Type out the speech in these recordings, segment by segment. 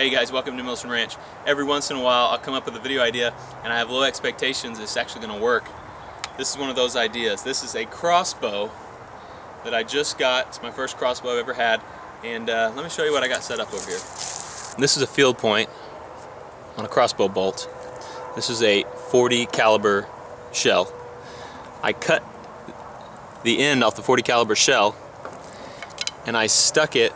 Hey guys, welcome to Demolition Ranch. Every once in a while I'll come up with a video idea and I have low expectations it's actually going to work. This is one of those ideas. This is a crossbow that I just got. It's my first crossbow I've ever had, and let me show you what I got set up over here. This is a field point on a crossbow bolt. This is a 40 caliber shell. I cut the end off the 40 caliber shell and I stuck it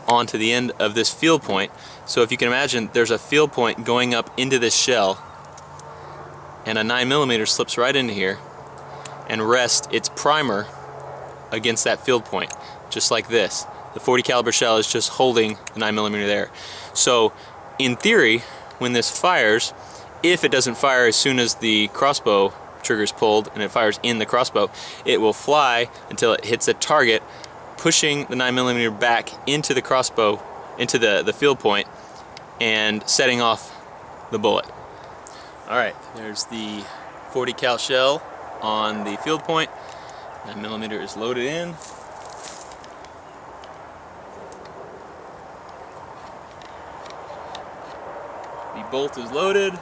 onto the end of this field point. So if you can imagine, there's a field point going up into this shell, and a 9mm slips right into here and rests its primer against that field point, just like this. The 40 caliber shell is just holding the 9mm there. So in theory, when this fires, if it doesn't fire as soon as the crossbow trigger is pulled and it fires in the crossbow, it will fly until it hits a target, pushing the 9mm back into the crossbow, into the field point, and setting off the bullet. Alright, there's the 40 cal shell on the field point. 9mm is loaded in. The bolt is loaded.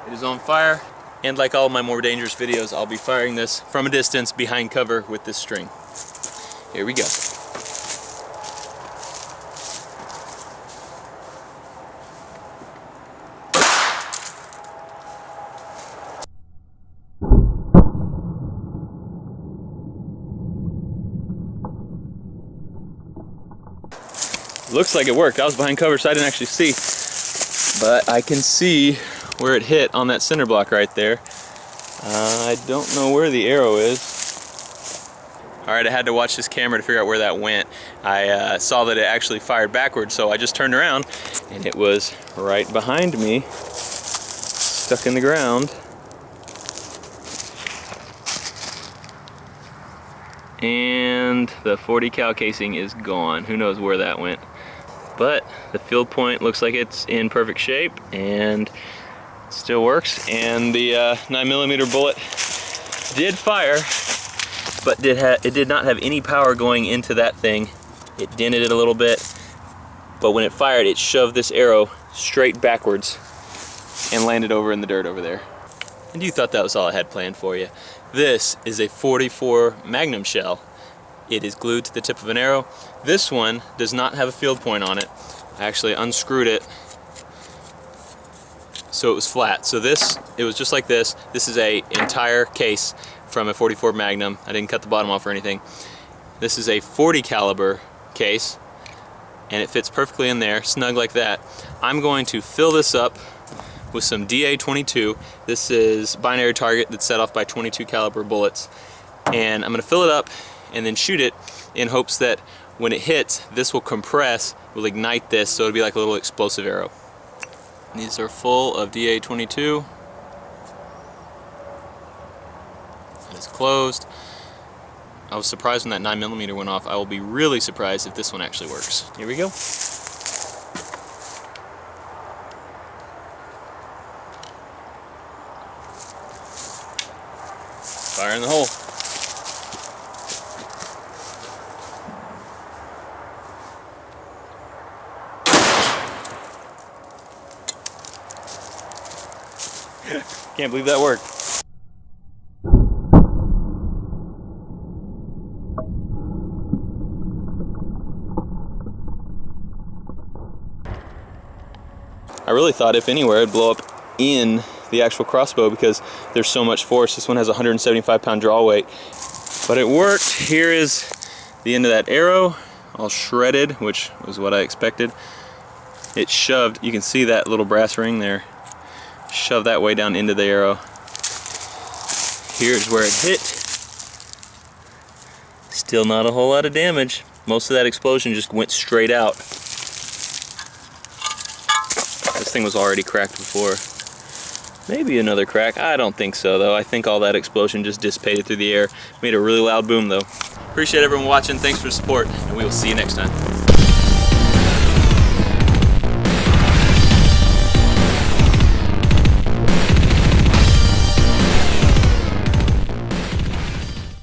It is on fire. And like all my more dangerous videos, I'll be firing this from a distance behind cover with this string. Here we go. Looks like it worked. I was behind cover so I didn't actually see, but I can see where it hit on that center block right there. I don't know where the arrow is. Alright, I had to watch this camera to figure out where that went. I saw that it actually fired backwards, so I just turned around and it was right behind me, stuck in the ground. And the 40 cal casing is gone. Who knows where that went. But the field point looks like it's in perfect shape and still works. And the 9mm bullet did fire, but it did not have any power going into that thing. It dented it a little bit, but when it fired, it shoved this arrow straight backwards and landed over in the dirt over there. And you thought that was all I had planned for you. This is a 44 Magnum shell. It is glued to the tip of an arrow. This one does not have a field point on it. I actually unscrewed it so it was flat. So it was just like this. This is an entire case from a 44 Magnum. I didn't cut the bottom off or anything. This is a 40 caliber case, and it fits perfectly in there, snug like that. I'm going to fill this up with some DA-22. This is binary target that's set off by 22 caliber bullets, and I'm going to fill it up and then shoot it in hopes that when it hits, this will compress, will ignite this, so it'll be like a little explosive arrow. And these are full of DA-22. It's closed. I was surprised when that 9mm went off. I will be really surprised if this one actually works. Here we go. Fire in the hole. Can't believe that worked. I really thought if anywhere it'd blow up in the actual crossbow because there's so much force. This one has 175 pound draw weight, but it worked. Here is the end of that arrow, all shredded, which was what I expected. It shoved, you can see that little brass ring there, shoved that way down into the arrow. Here's where it hit. Still not a whole lot of damage. Most of that explosion just went straight out. This thing was already cracked before. Maybe another crack. I don't think so though. I think all that explosion just dissipated through the air. Made a really loud boom though. Appreciate everyone watching. Thanks for the support, and we will see you next time.